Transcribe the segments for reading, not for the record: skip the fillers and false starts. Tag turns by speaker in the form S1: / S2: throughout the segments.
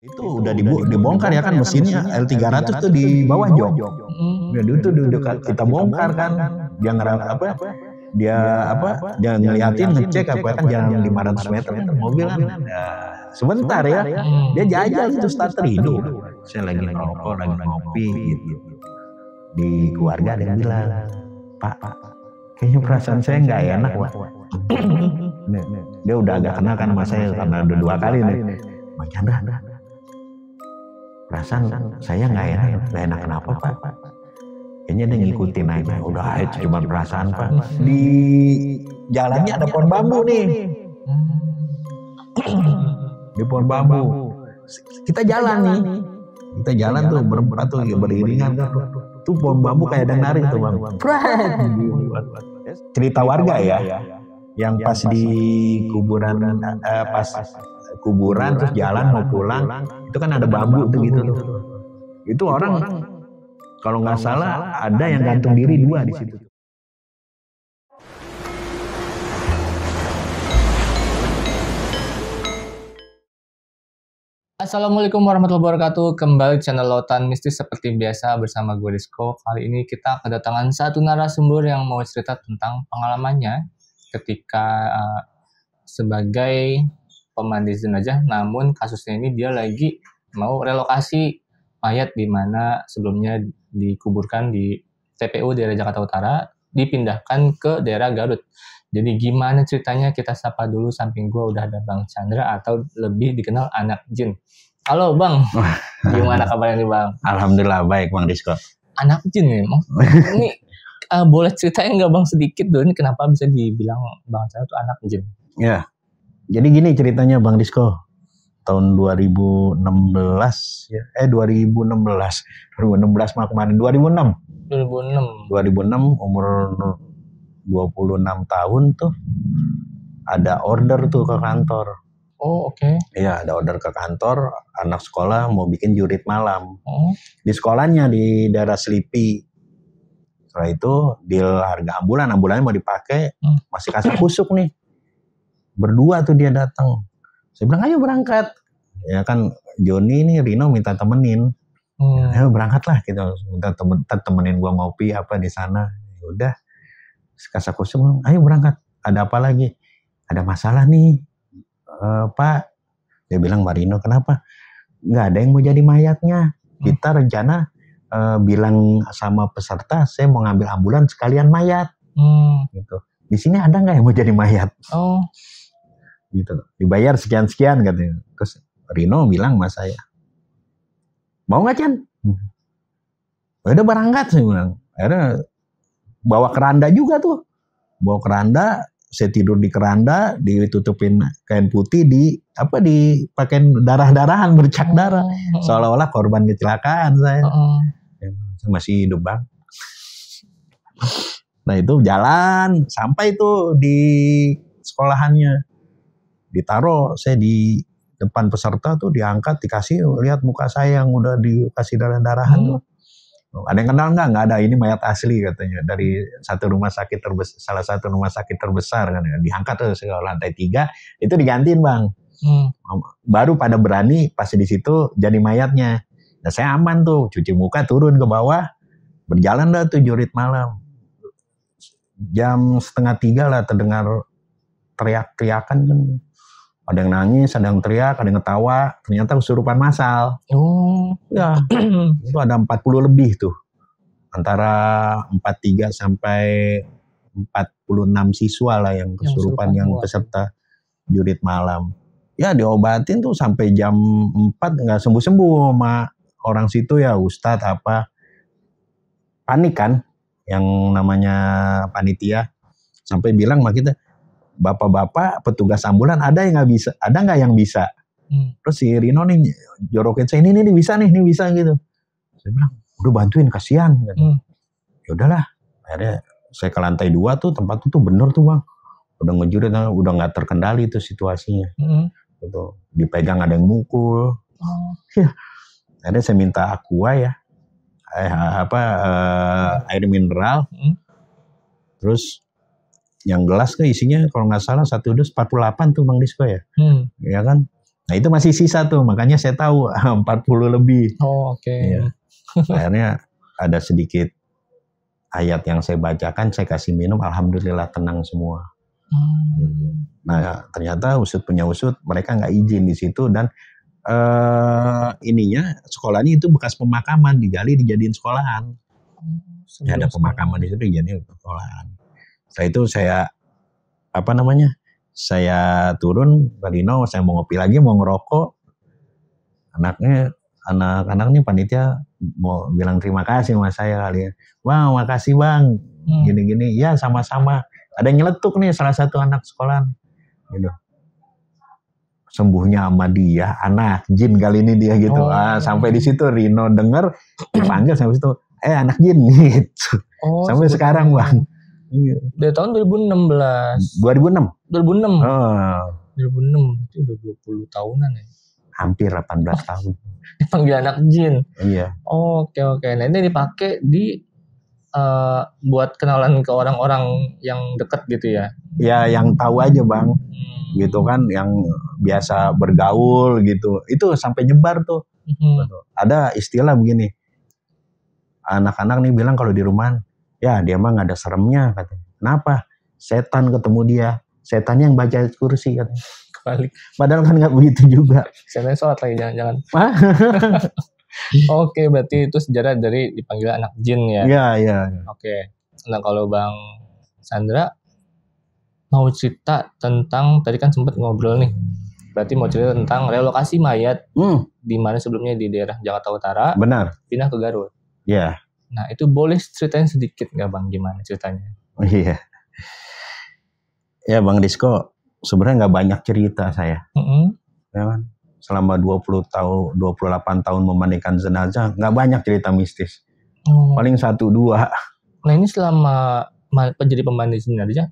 S1: Itu udah dibongkar ya kan mesinnya L300 tuh di bawah jok. Jadi itu kita bongkar kan. Dia dia ngeliatin ngecek apa kan jalan 500 meter kan mobil kan. Sebentar ya. Dia jajal itu starter hidup. Saya lagi ngerokok, lagi ngopi gitu. Di keluarga ada yang bilang, Pak, kayaknya perasaan saya nggak enak, Pak. Dia udah agak kenal kan sama saya karena udah 2 kali nih. Bang Chandra, perasaan saya nggak enak kenapa, Pak? Kayaknya dia ngikutin aja. Udah itu cuma perasaan, Pak. Di jalannya ada pohon bambu nih. Di pohon bambu. Kita jalan nih. Kita jalan tuh berempat tuh beriringan kan. Tuh pohon bambu kayak ada yang narik tuh, Bang. Cerita warga ya. Yang pas di kuburan terus jalan mau pulang itu kan ada bambu tuh gitu tuh. Itu orang kalau nggak salah ada yang gantung diri 2 di situ.
S2: Assalamualaikum warahmatullahi wabarakatuh. Kembali channel Lautan Mistis seperti biasa bersama gue Rizko. Kali ini kita kedatangan satu narasumber yang mau cerita tentang pengalamannya ketika sebagai pemandi jenazah, namun kasusnya ini dia lagi mau relokasi mayat di mana sebelumnya dikuburkan di TPU daerah Jakarta Utara, dipindahkan ke daerah Garut. Jadi gimana ceritanya, kita sapa dulu. Samping gue udah ada Bang Chandra atau lebih dikenal Anak Jin. Halo Bang, gimana kabarnya nih Bang?
S1: Alhamdulillah baik Bang Rizko.
S2: Anak Jin nih, ini boleh ceritain nggak Bang sedikit dulu, ini kenapa bisa dibilang Bang Chandra itu Anak Jin?
S1: Ya, jadi gini ceritanya Bang Rizko. Tahun 2016 ya, 2016 mah kemarin 2006 umur 26 tahun tuh ada order tuh ke kantor.
S2: Oh oke.
S1: Iya, ada order ke kantor, anak sekolah mau bikin jurit malam. Di sekolahnya di daerah Selipi. Setelah itu deal harga ambulannya mau dipakai, masih kasih kusuk nih. Berdua tuh dia datang. Saya bilang ayo berangkat. Ya kan Joni nih Rino minta temenin. Ayo berangkat lah gitu. Minta temenin gua ngopi apa di sana. Ya udah. Kasakusuk, ayo berangkat. Ada apa lagi? Ada masalah nih, Pak. Dia bilang, Marino, kenapa? Nggak ada yang mau jadi mayatnya. Kita rencana bilang sama peserta, saya mau ngambil ambulan sekalian mayat. Gitu. Di sini ada nggak yang mau jadi mayat? Oh. Gitu. Dibayar sekian-sekian katanya. Terus Rino bilang sama saya, mau nggak Chan? Udah berangkat saya bilang. Akhirnya bawa keranda juga tuh. Bawa keranda, saya tidur di keranda, ditutupin kain putih, dipakein darah-darahan, bercak darah. Seolah-olah korban kecelakaan saya. Saya masih hidup Bang. Nah itu jalan, sampai tuh di sekolahannya. Ditaruh, saya di depan peserta tuh diangkat, dikasih, lihat muka saya yang udah dikasih darah-darahan tuh. Ada yang kenal nggak ada, ini mayat asli katanya dari salah satu rumah sakit terbesar kan, diangkat tuh ke lantai 3 itu digantiin Bang. Baru pada berani pas di situ jadi mayatnya. Nah saya aman tuh, cuci muka turun ke bawah, berjalan dah tuh jurit malam. Jam 2:30 lah terdengar teriak-teriakan kan. Ada yang nangis, ada yang teriak, ada yang ketawa. Ternyata kesurupan massal. Oh. Ya, itu ada 40 lebih tuh. Antara 43 sampai 46 siswa lah yang kesurupan, yang peserta jurit malam. Ya diobatin tuh sampai jam 4 nggak sembuh-sembuh sama orang situ ya, Ustadz apa. Panik kan, yang namanya panitia. Sampai bilang sama kita, bapak-bapak petugas ambulan ada nggak yang bisa? Terus si Rino nih jorokin saya, ini bisa gitu. Saya bilang udah bantuin, kasihan kan. Ya udahlah, akhirnya saya ke lantai 2 tuh, tempat itu tuh bener tuh Bang, udah ngejurit, udah nggak terkendali tuh situasinya. Gitu. Dipegang ada yang mukul. Ya. Akhirnya saya minta aqua ya, air mineral. Terus yang gelas kan isinya kalau nggak salah 1 dus 48 tuh Bang Disko ya. Ya kan. Nah itu masih sisa tuh, makanya saya tahu 40 lebih.
S2: Oh, oke.
S1: Iya. Akhirnya ada sedikit ayat yang saya bacakan, saya kasih minum, alhamdulillah tenang semua. Nah ternyata usut punya usut, mereka nggak izin di situ dan sekolahnya itu bekas pemakaman, digali dijadiin sekolahan. Ya, ada pemakaman di situ dijadiin sekolahan. Setelah itu saya saya turun ke Dino, saya mau ngopi lagi, mau ngerokok. Anak-anak nih panitia mau bilang terima kasih sama saya kali ya. Bang, makasih bang. Gini-gini. Ya sama-sama. Ada yang nyeletuk nih salah satu anak sekolah. Gitu. Sembuhnya sama dia, anak jin kali ini dia gitu. Sampai di situ Rino denger, dipanggil sampai situ. Anak jin gitu. Sampai sekarang bang.
S2: Dari tahun 2016.
S1: 2006.
S2: 2006. 2006 itu udah 20 tahunan ya.
S1: Hampir 18 tahun.
S2: Dipanggil anak jin.
S1: Iya.
S2: Oke. Nah ini dipakai di buat kenalan ke orang-orang yang dekat gitu ya.
S1: Ya yang tahu aja bang. Gitu kan, yang biasa bergaul gitu. Itu sampai nyebar tuh. Ada istilah begini. Anak-anak nih bilang kalau di rumah, ya dia mah nggak ada seremnya katanya. Kenapa? Setan ketemu dia. Setan yang baca kursi katanya.
S2: Kebalik.
S1: Padahal kan nggak begitu juga.
S2: Setannya sholat lagi jangan-jangan. Oke, berarti itu sejarah dari dipanggil anak jin ya.
S1: Iya.
S2: Oke. Nah kalau Bang Sandra mau cerita tentang, tadi kan sempat ngobrol nih. Berarti mau cerita tentang relokasi mayat di mana sebelumnya di daerah Jakarta Utara.
S1: Benar.
S2: Pindah ke Garut.
S1: Iya.
S2: Nah itu boleh ceritain sedikit nggak Bang, gimana ceritanya?
S1: Iya. Ya Bang Disko, sebenarnya nggak banyak cerita saya. Ya kan? Selama 28 tahun memandikan jenazah, nggak banyak cerita mistis. Paling 1-2.
S2: Nah ini selama jadi pemandi jenazah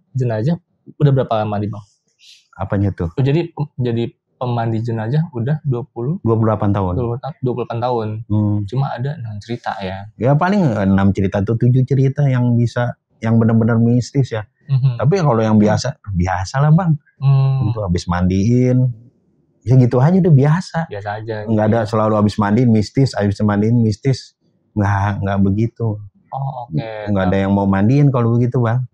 S2: udah berapa lama nih Bang?
S1: Apanya tuh?
S2: Jadi pemandi jenazah udah 28 tahun. 28 tahun. Cuma ada 6 cerita ya.
S1: Ya paling 6 cerita tuh 7 cerita yang bisa, yang benar-benar mistis ya. Tapi kalau yang biasa lah Bang. Itu habis mandiin, ya gitu aja udah biasa.
S2: Biasa aja.
S1: Nggak ada selalu habis mandiin mistis, nggak begitu.
S2: Oke.
S1: Nggak ada yang mau mandiin kalau begitu Bang.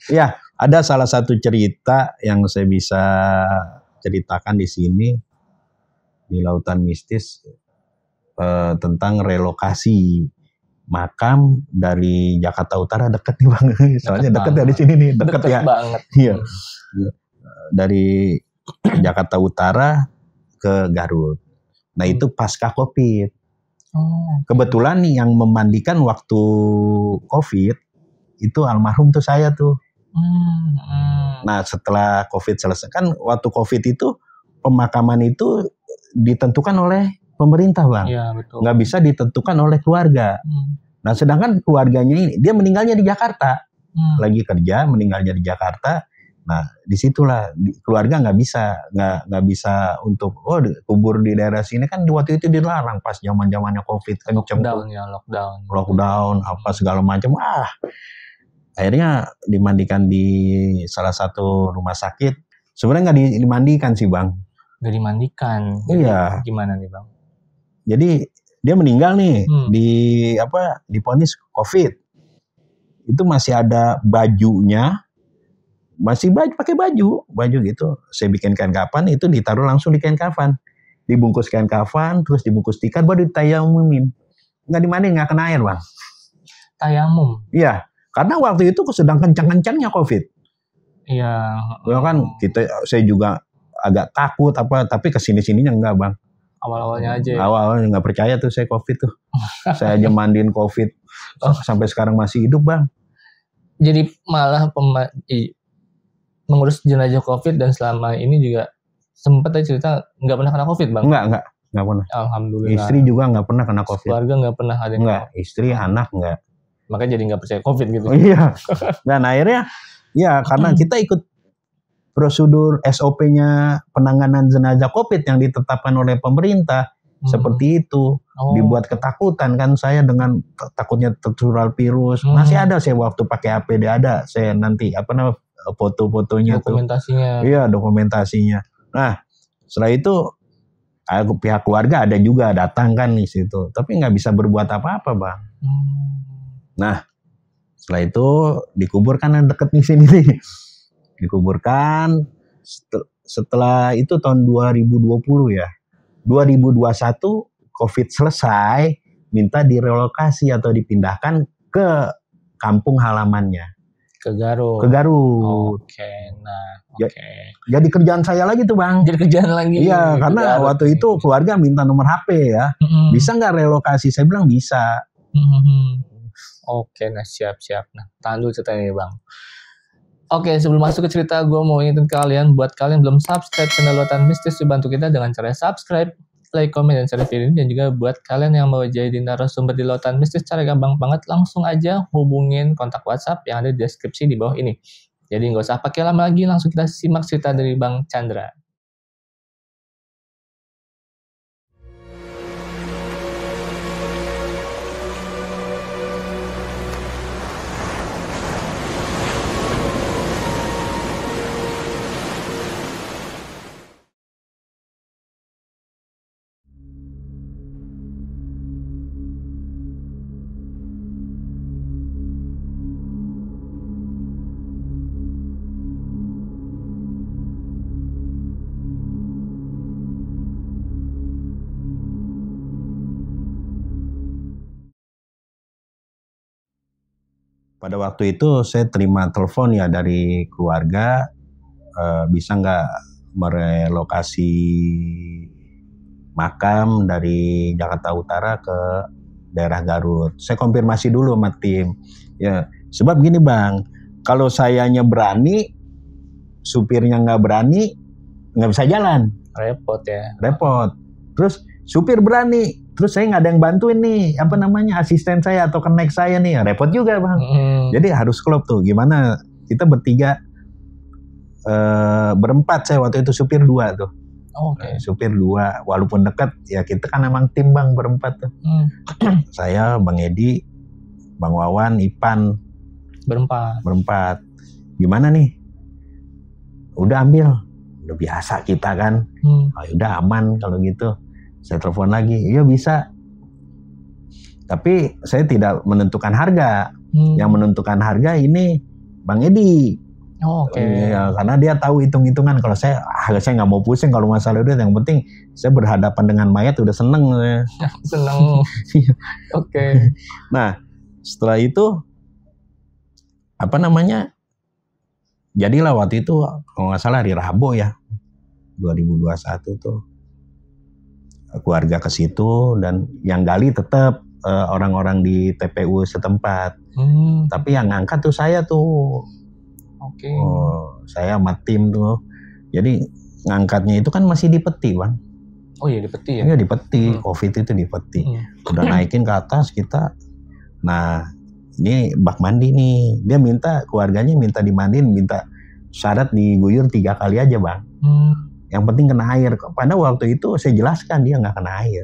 S1: Ya, ada salah satu cerita yang saya bisa ceritakan di sini di Lautan Mistis tentang relokasi makam dari Jakarta Utara, dekat nih Bang. Soalnya dekat dari sini nih, dekat ya.
S2: Banget.
S1: Iya. Dari Jakarta Utara ke Garut. Nah, itu pasca Covid. Kebetulan nih yang memandikan waktu Covid itu almarhum tuh saya tuh. Nah setelah Covid selesai, kan waktu Covid itu pemakaman itu ditentukan oleh pemerintah Bang.
S2: Iya, betul.
S1: Nggak bisa ditentukan oleh keluarga. Nah sedangkan keluarganya ini, dia meninggalnya di Jakarta. Lagi kerja, meninggalnya di Jakarta. Nah disitulah keluarga nggak bisa untuk kubur di daerah sini, kan waktu itu dilarang pas zamannya Covid kenceng. Lockdown apa segala macam. Akhirnya dimandikan di salah satu rumah sakit. Sebenarnya nggak dimandikan sih Bang.
S2: Nggak dimandikan.
S1: Iya.
S2: Gimana nih Bang?
S1: Jadi dia meninggal nih divonis Covid. Itu masih ada bajunya. Pakai baju gitu. Saya bikin kain kafan, itu ditaruh langsung di kain kafan. Dibungkus kain kafan, terus dibungkus tikar, baru ditayamumin. Nggak dimandiin, nggak kena air Bang.
S2: Tayamum?
S1: Iya, karena waktu itu sedang kencang-kencangnya Covid.
S2: Iya.
S1: Ya kan, saya juga agak takut tapi kesini-sininya enggak Bang.
S2: Awal-awalnya aja.
S1: Awal-awalnya nggak percaya tuh saya Covid tuh. Saya aja mandiin Covid. Sampai sekarang masih hidup Bang.
S2: Jadi malah mengurus jenazah Covid, dan selama ini juga sempat cerita nggak pernah kena Covid Bang?
S1: Nggak pernah.
S2: Alhamdulillah.
S1: Istri juga nggak pernah kena Covid.
S2: Keluarga nggak pernah ada.
S1: Nggak, istri, anak nggak.
S2: Makanya jadi nggak percaya Covid gitu.
S1: Iya. Dan akhirnya, ya karena kita ikut prosedur SOP-nya penanganan jenazah Covid yang ditetapkan oleh pemerintah, seperti itu. Dibuat ketakutan kan saya dengan takutnya tertular virus. Masih ada saya waktu pakai APD, ada saya nanti foto-fotonya,
S2: dokumentasinya.
S1: Iya, dokumentasinya. Nah, Setelah itu pihak keluarga ada juga datang kan di situ, tapi nggak bisa berbuat apa-apa bang. Nah setelah itu dikuburkan deket di sini nih, dikuburkan. Setelah itu tahun 2020 ya, 2021 COVID selesai, minta direlokasi atau dipindahkan ke kampung halamannya.
S2: Ke Garut.
S1: Ke Garut.
S2: Oke, nah,
S1: Jadi kerjaan saya lagi tuh bang.
S2: Jadi kerjaan lagi.
S1: Iya, karena
S2: Garut,
S1: waktu itu keluarga minta nomor HP ya. Bisa nggak relokasi? Saya bilang bisa.
S2: Oke, nah siap. Nah, tahan dulu ceritanya bang. Oke, sebelum masuk ke cerita, gue mau ingetin kalian, buat kalian belum subscribe channel Lautan Mistis, dibantu kita dengan cara subscribe, like, komen, dan share video ini. Dan juga buat kalian yang mau jadi narasumber di Lautan Mistis, cara gampang banget, langsung aja hubungin kontak WhatsApp yang ada di deskripsi di bawah ini. Jadi nggak usah pakai lama lagi, langsung kita simak cerita dari Bang Chandra.
S1: Pada waktu itu saya terima telepon ya dari keluarga, bisa nggak merelokasi makam dari Jakarta Utara ke daerah Garut. Saya konfirmasi dulu sama tim. Ya, sebab gini bang, kalau sayanya berani, supirnya nggak berani, nggak bisa jalan.
S2: Repot ya.
S1: Repot. Terus supir berani, terus saya nggak ada yang bantuin nih, asisten saya atau connect saya nih, repot juga bang. Jadi harus klop tuh, gimana kita bertiga, berempat saya waktu itu, supir 2 tuh. Supir 2, walaupun dekat ya kita kan emang tim bang, berempat tuh. Saya, Bang Edi, Bang Wawan, Ipan, berempat. Gimana nih? Udah ambil, udah biasa kita kan. Udah aman kalau gitu. Saya telepon lagi, iya bisa. Tapi saya tidak menentukan harga. Yang menentukan harga ini Bang Edi. Ya, karena dia tahu hitung-hitungan. Kalau saya nggak mau pusing kalau masalah duit. Yang penting saya berhadapan dengan mayat udah seneng.
S2: Seneng.
S1: Nah setelah itu jadilah waktu itu kalau nggak salah hari Rabu ya 2021 tuh. Keluarga ke situ dan yang gali tetap orang-orang di TPU setempat. Tapi yang ngangkat tuh saya tuh. Saya sama tim tuh. Jadi ngangkatnya itu kan masih di peti bang.
S2: Oh iya di peti ya?
S1: Iya di peti. COVID itu di peti. Udah naikin ke atas kita. Nah ini bak mandi nih. Dia keluarganya minta dimandiin, minta syarat diguyur 3 kali aja bang. Yang penting kena air. Pada waktu itu saya jelaskan dia nggak kena air,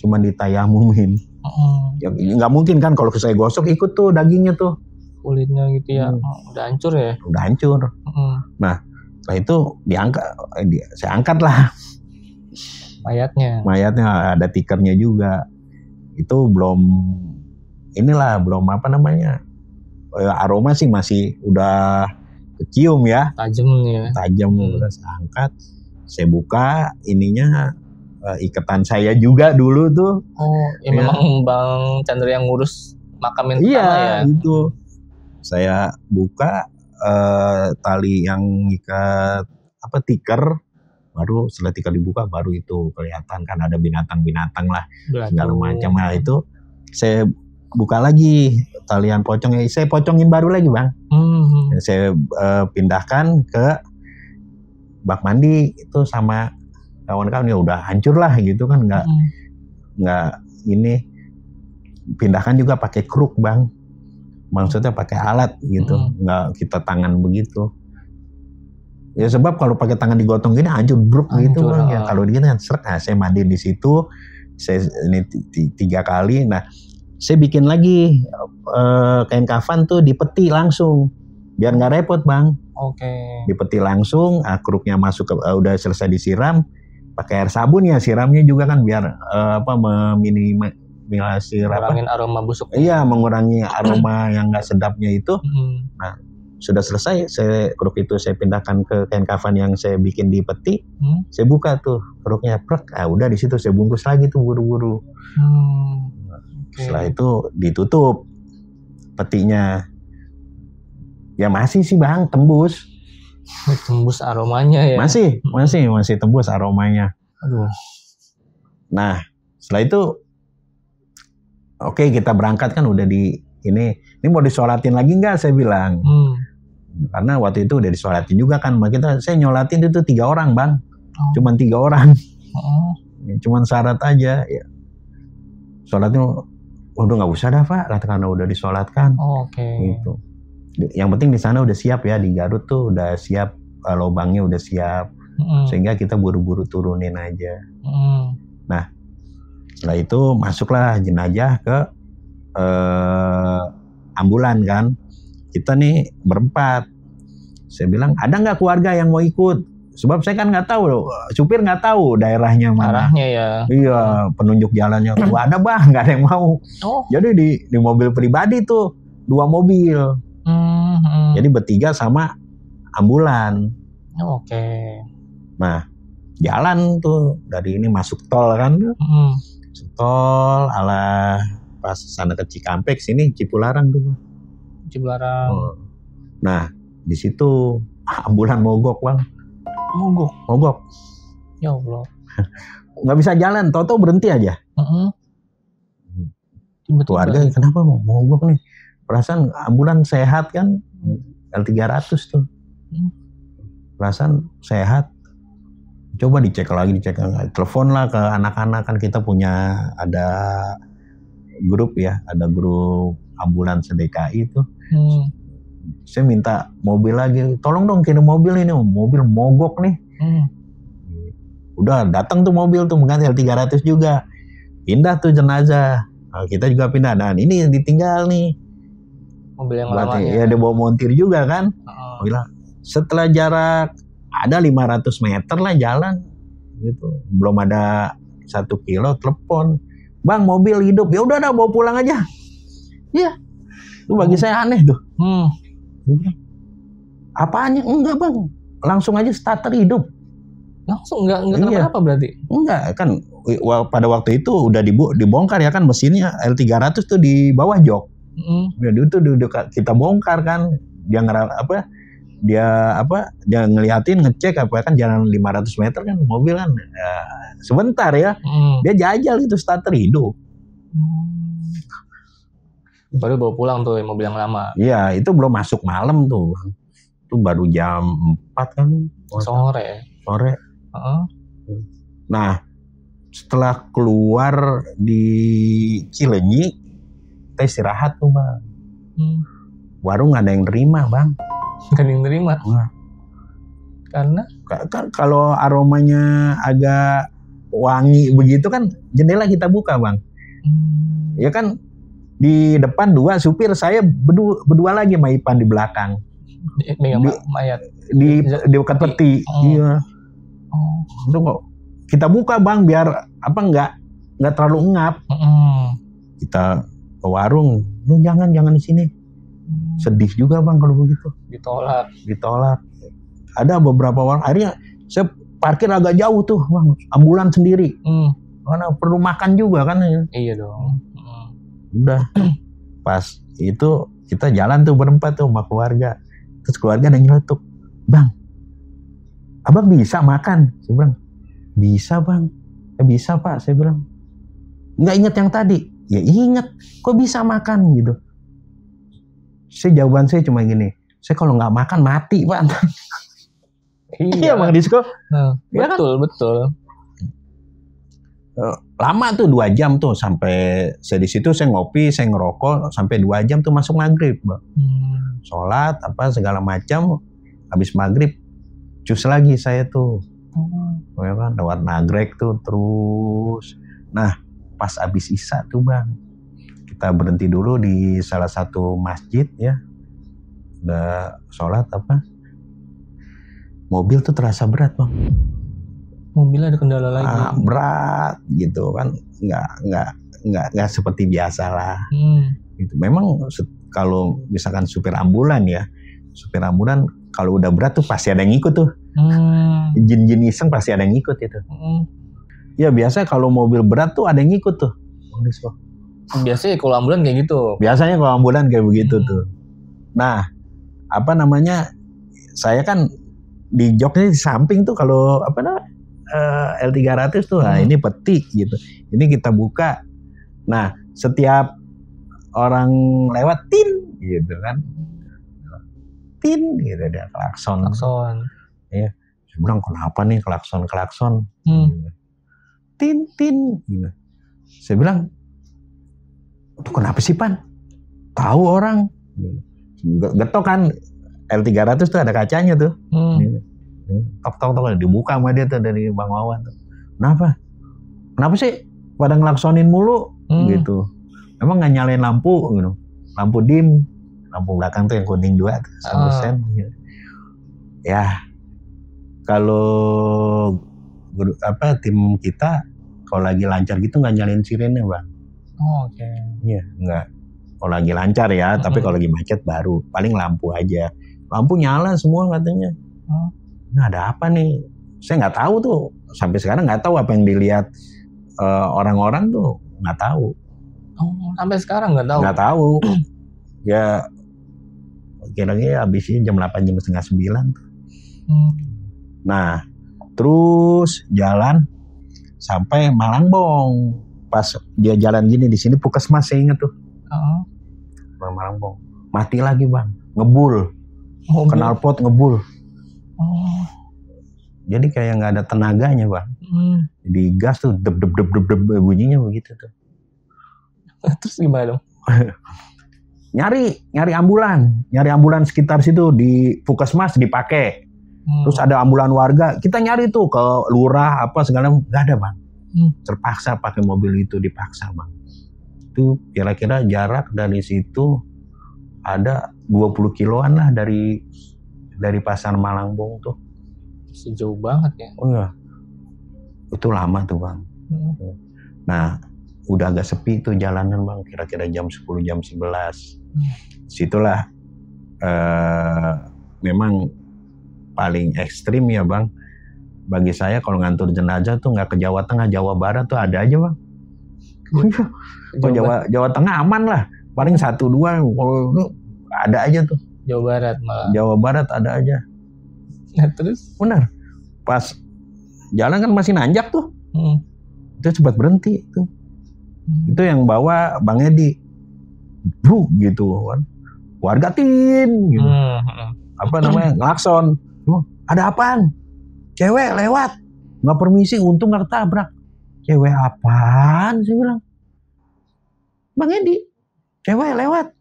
S1: cuma ditayamumin. Ya, nggak mungkin kan kalau saya gosok ikut tuh dagingnya tuh,
S2: kulitnya gitu ya. Udah hancur ya?
S1: Udah hancur. Nah setelah itu saya angkat lah mayatnya, ada tikernya juga. Itu belum aroma sih masih udah kecium ya, tajam. Udah saya angkat, saya buka ininya, iketan saya juga dulu tuh.
S2: Memang Bang Chandra yang ngurus makam yang pertama ya?
S1: Gitu. Saya buka tali yang ikat tiker, baru setelah tiker dibuka baru itu kelihatan kan ada binatang-binatang lah, segala macam. Nah itu saya buka lagi talian pocongnya, saya pocongin baru lagi bang. Saya pindahkan ke bak mandi itu sama kawan-kawan, ya udah hancur lah gitu kan, nggak ini. Pindahkan juga pakai kruk bang, maksudnya pakai alat gitu, nggak kita tangan begitu. Ya sebab kalau pakai tangan digotong gini hancur bruk gitu bang. Ya kalau dia kan seret. Nah saya mandi di situ, saya ini 3 kali. Nah saya bikin lagi kain kafan tuh di peti langsung biar nggak repot bang.
S2: Oke.
S1: Dipeti langsung, kerupnya masuk ke, udah selesai disiram, pakai air sabun ya, siramnya juga kan biar meminimalisir
S2: Ngurangin aroma busuk.
S1: Iya, mengurangi aroma yang nggak sedapnya itu.
S2: Hmm.
S1: Nah, sudah selesai, kerup itu saya pindahkan ke kain kafan yang saya bikin di peti. Saya buka tuh kerupnya, udah di situ saya bungkus lagi tuh buru-buru.
S2: Okay.
S1: Setelah itu ditutup petinya. Ya masih sih bang, tembus.
S2: Tembus aromanya ya?
S1: Masih tembus aromanya.
S2: Aduh.
S1: Nah, setelah itu, oke, kita berangkat kan udah ini mau disolatin lagi nggak? Saya bilang. Karena waktu itu udah disolatin juga kan. Saya nyolatin itu 3 orang bang. Cuman 3 orang. Cuman syarat aja. Ya. Sholatnya, udah nggak usah dah pak, karena udah disolatkan.
S2: Oke.
S1: Gitu. Yang penting di sana udah siap ya, di Garut tuh udah siap, lubangnya udah siap. Sehingga kita buru-buru turunin aja. Nah, setelah itu masuklah jenazah ke ambulan kan. Kita nih berempat. Saya bilang, ada nggak keluarga yang mau ikut? Sebab saya kan nggak tahu, supir nggak tahu daerahnya mana.
S2: Arahnya ya.
S1: Iya, penunjuk jalannya. Ada bang, nggak ada yang mau. Jadi di mobil pribadi tuh 2 mobil. Jadi bertiga sama ambulan.
S2: Oke.
S1: Nah, jalan tuh dari ini masuk tol kan. Tol ala pas sana ke Cikampek, sini Cipularang tuh.
S2: Cipularang.
S1: Nah, di situ ambulan mogok bang. Mogok.
S2: Ya Allah.
S1: Nggak bisa jalan, toto berhenti aja. Keluarga kenapa mogok nih? Perasaan ambulan sehat kan, L300 tuh. Perasaan sehat. Coba dicek lagi. Telepon lah ke anak-anak, kan kita punya ada grup ya, ada grup ambulans DKI itu. Saya minta mobil lagi, tolong dong kirim mobil ini, mobil mogok nih. Udah datang tuh mobil tuh mengganti L300 juga, pindah tuh jenazah. Nah, kita juga pindah. Dan ini yang ditinggal nih
S2: mobil yang lamanya.
S1: Ya dia bawa montir juga kan. Bilang setelah jarak ada 500 meter lah jalan gitu, belum ada 1 kilo, telepon, bang mobil hidup, ya udah dah bawa pulang aja. Iya, itu bagi saya aneh tuh. Apaannya? Enggak bang, langsung aja starter hidup.
S2: Langsung enggak kenapa-napa berarti?
S1: Enggak kan, pada waktu itu udah dibongkar ya kan, mesinnya L300 tuh di bawah jok. Itu kita bongkar kan, dia ngeliatin, ngecek kan jalan 500 meter kan mobil kan, sebentar ya, dia jajal itu starter hidup.
S2: Baru bawa pulang tuh mobil yang lama.
S1: Iya, itu belum masuk malam tuh, itu baru jam 4 kan, sore. Nah, setelah keluar di Cilenyi, kita istirahat tuh bang. Warung nggak ada yang terima bang.
S2: Nggak ada yang terima? Karena?
S1: Kalau aromanya agak wangi begitu kan, jendela kita buka bang. Ya kan, di depan 2 supir, saya berdua lagi sama Ipan di belakang.
S2: Mayat?
S1: Di dekat peti. Iya. Itu kok kita buka bang, biar nggak terlalu engap. Kita ke warung, jangan di sini. Sedih juga bang kalau begitu. Ditolak. Ada beberapa orang, akhirnya saya parkir agak jauh tuh bang, ambulan sendiri. Karena perlu makan juga kan.
S2: Iya dong.
S1: Udah pas itu kita jalan tuh berempat tuh sama keluarga. Terus keluarga ada nyeletuk, bang, abang bisa makan? Saya bilang, bisa bang. Bisa pak, saya bilang. Nggak inget yang tadi? Ya inget, kok bisa makan gitu. Jawaban saya cuma gini, saya kalau nggak makan mati pak. Iya bang Disko.
S2: Betul.
S1: Lama tuh 2 jam tuh, sampai saya di situ, saya ngopi, saya ngerokok sampai 2 jam tuh masuk maghrib bang. Sholat segala macam, habis maghrib cus lagi saya tuh. Ya kan, lewat nagrek tuh terus. Nah pas habis isya tuh bang, kita berhenti dulu di salah satu masjid ya. udah sholat apa, mobil tuh terasa berat bang.
S2: Mobilnya ada kendala lagi.
S1: Berat gitu kan, nggak seperti biasa lah. Gitu. Memang kalau misalkan supir ambulan kalau udah berat tuh pasti ada yang ikut tuh. Jin-jin iseng pasti ada yang ikut itu. Ya biasa kalau mobil berat tuh ada yang ikut tuh.
S2: Biasanya kalau ambulan kayak gitu.
S1: Biasanya kalau ambulan kayak begitu tuh. Nah, apa namanya? Saya kan di joknya di samping tuh kalau apa namanya? L300 tuh, nah ini peti gitu. Ini kita buka. Nah, setiap orang lewat tin gitu kan. Tin gitu dia klakson. Ya. Saya bilang kenapa nih klakson. Tin gitu. Saya bilang, "Itu kenapa sih, Pan?" Tahu orang. Getok kan L300 tuh ada kacanya tuh. Tok dibuka sama dia tuh dari Bang Wawan tuh. Kenapa sih pada ngelaksonin mulu gitu. Emang nggak nyalain lampu gitu. Lampu dim, lampu belakang tuh yang kuning 2 tuh, 100 gitu. Ya kalau tim kita kalau lagi lancar gitu nggak nyalain sirennya bang.
S2: Oke.
S1: Iya nggak. Kalau lagi lancar ya, tapi kalau lagi macet baru paling lampu aja. Lampu nyala semua katanya. Nah ada apa nih? Saya nggak tahu tuh. Sampai sekarang nggak tahu apa yang dilihat orang-orang tuh nggak tahu.
S2: Sampai sekarang nggak tahu.
S1: Nggak tahu. Ya kira-kira habisnya jam 8 jam setengah 9. Nah terus jalan sampai Malangbong. Pas dia jalan gini di sini Puskesmas saya inget tuh. Bang Malangbong. Mati lagi bang. Ngebul. Knalpot ngebul. Jadi kayak nggak ada tenaganya bang. Di gas tuh deb bunyinya begitu tuh.
S2: Terus gimana dong?
S1: nyari ambulan sekitar situ di Puskesmas dipakai. Terus ada ambulan warga, kita nyari tuh ke lurah apa segala, nggak ada bang. Terpaksa pakai mobil itu, dipaksa bang. Itu kira-kira jarak dari situ ada 20 kiloan lah dari pasar Malangbong tuh.
S2: Sejauh banget ya.
S1: Oh iya. Itu lama tuh bang. Nah udah agak sepi tuh jalanan bang, kira-kira jam 10 jam 11. Situlah memang paling ekstrim ya bang. Bagi saya kalau ngantor jenazah tuh nggak ke Jawa Tengah, Jawa Barat tuh ada aja bang. Jawa Tengah aman lah, paling 1-2 kalau ada aja tuh.
S2: Jawa Barat malah.
S1: Jawa Barat ada aja.
S2: Nah, terus?
S1: Benar. Pas jalan kan masih nanjak tuh. Itu cepat berhenti tuh. Itu yang bawa Bang Edi. Bro gitu kan. Warga tin gitu. Apa namanya? Ngelakson. Ada apaan? Cewek lewat. Nggak permisi, untung nggak ketabrak. Cewek apaan sih bilang. Bang Edi, cewek lewat.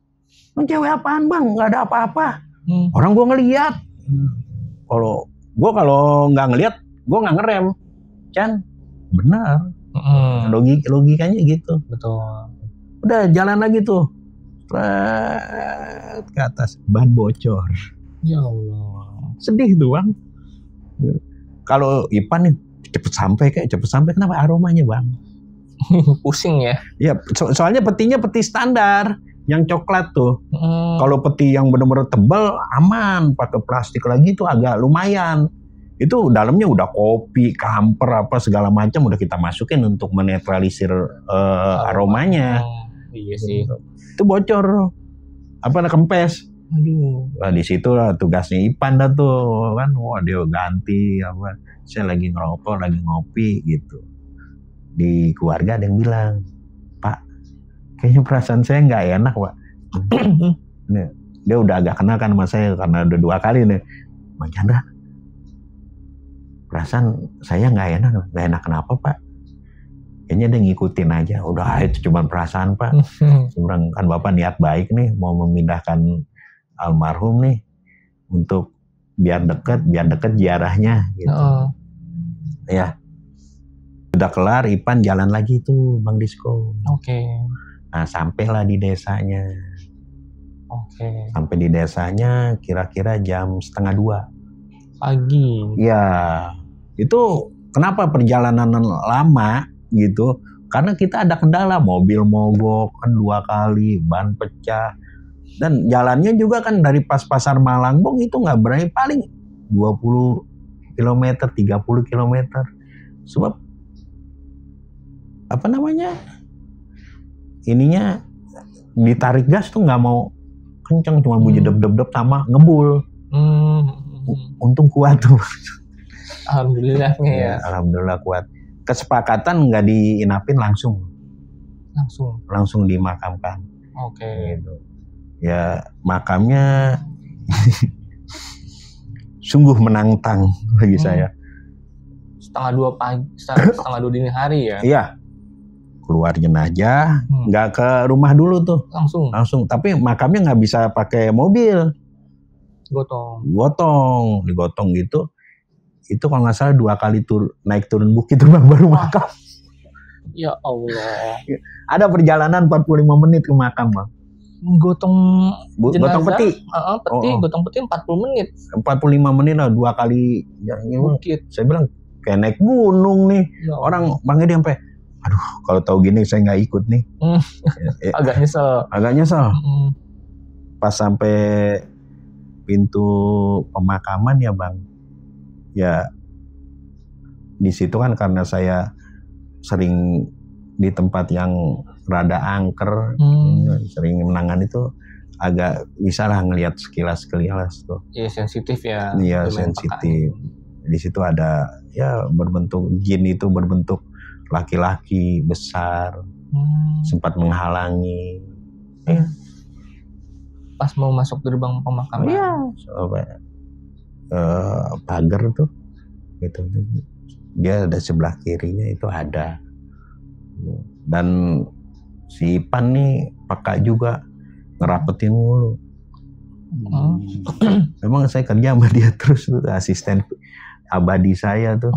S1: Cewek apaan bang? Nggak ada apa-apa. Orang gua ngeliat. Kalau nggak ngeliat, gua nggak ngerem. Chan, benar. Logikanya gitu.
S2: Betul.
S1: Udah jalan lagi tuh. Ke atas, ban bocor.
S2: Ya Allah.
S1: Sedih tuh bang. Kalau Ipan nih cepet sampai kenapa aromanya bang?
S2: Pusing ya?
S1: Iya, soalnya petinya peti standar yang coklat tuh. Kalau peti yang benar-benar tebal aman, pakai plastik lagi tuh agak lumayan. Itu dalamnya udah kopi, kamper apa segala macam udah kita masukin untuk menetralisir aromanya.
S2: Iya sih.
S1: Itu bocor. Kempes.
S2: Aduh.
S1: Nah, di situ lah tugasnya Ipan dah tuh kan. Wah dia ganti apa. Saya lagi ngerokok, lagi ngopi gitu. Di keluarga ada yang bilang, Pak, kayaknya perasaan saya nggak enak Pak. Dia udah agak kenal kan sama saya karena udah 2 kali nih. Bang Chandra, perasaan saya nggak enak kenapa Pak? Kayaknya dia ngikutin aja. Udah itu cuma perasaan Pak. Sebenarnya kan Bapak niat baik nih mau memindahkan almarhum nih untuk biar deket ziarahnya gitu. Ya. Udah kelar, Ipan jalan lagi tuh Bang Disko.
S2: Oke.
S1: Nah sampailah di desanya.
S2: Oke.
S1: Sampai di desanya kira-kira jam 1:30
S2: Pagi.
S1: ya. Itu kenapa perjalanan lama gitu, karena kita ada kendala, mobil mogok kan 2 kali, ban pecah, dan jalannya juga kan dari Pasar Malangbong itu nggak berani, paling 20 km, 30 km. Sebab apa namanya, ininya ditarik gas tuh nggak mau kenceng, cuma bunyi dep sama ngebul. Untung kuat tuh.
S2: Alhamdulillahnya ya.
S1: Alhamdulillah kuat. Kesepakatan nggak diinapin, langsung dimakamkan.
S2: Oke.
S1: Gitu. Ya makamnya sungguh menantang bagi saya.
S2: 1:30 pagi, 1:30 dini hari ya?
S1: Iya. Keluar jenazah, nggak ke rumah dulu tuh. Langsung. Tapi makamnya nggak bisa pakai mobil. Gotong. Digotong gitu. Itu kalau nggak salah 2 kali naik turun bukit tuh baru makam.
S2: Ya Allah.
S1: Ada perjalanan 45 menit ke makam, Bang.
S2: Gotong
S1: peti.
S2: Gotong peti 40 menit.
S1: 45 menit lah 2 kali
S2: bukit.
S1: Saya bilang kayak naik gunung nih. Ya, orang Bang Edi sampai, aduh kalau tahu gini saya nggak ikut nih.
S2: Agak nyesel.
S1: Pas sampai pintu pemakaman ya Bang, ya di situ kan karena saya sering di tempat yang rada angker, sering menangani itu, agak bisa lah ngelihat sekilas tuh.
S2: Iya sensitif ya.
S1: Iya sensitif. Di situ ada ya berbentuk jin, itu berbentuk laki-laki besar, sempat menghalangi. Ya.
S2: Pas mau masuk gerbang pemakaman.
S1: Iya. Pagar tuh, gitu. Dia ada sebelah kirinya itu ada. Dan si Ipan nih peka juga, ngerapetin mulu. Memang saya kerja sama dia terus tuh, asisten abadi saya tuh.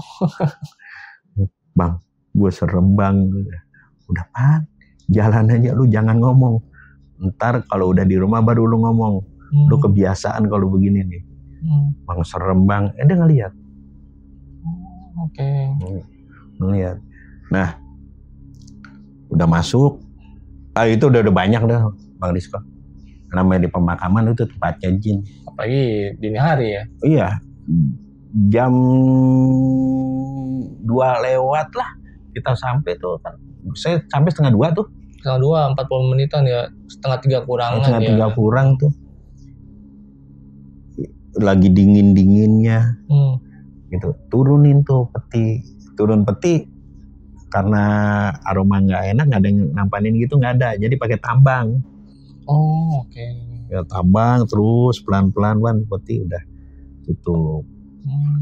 S1: Bang, gue serem Bang. Udah Pan, jalan aja lu, jangan ngomong. Ntar kalau udah di rumah baru lu ngomong. Lu kebiasaan kalau begini nih. Bang serem Bang. Dia ngeliat.
S2: Oke.
S1: Ngeliat. Nah, udah masuk. Itu udah banyak dah Bang Rizko. Namanya di pemakaman itu tempatnya jin.
S2: Apalagi dini hari ya?
S1: Iya. Jam 2 lewat lah kita sampai tuh kan. Saya sampai 1:30 tuh.
S2: 1:30, 40 menitan ya. 2:30 kurangan ya.
S1: 2:30 kurang tuh. Lagi dingin-dinginnya. Gitu. Turunin tuh peti. Turun peti karena aroma nggak enak, nggak ada yang nampanin gitu, nggak ada. Jadi pakai tambang.
S2: Oh, oke.
S1: Ya tambang terus pelan-pelan kan peti udah tutup.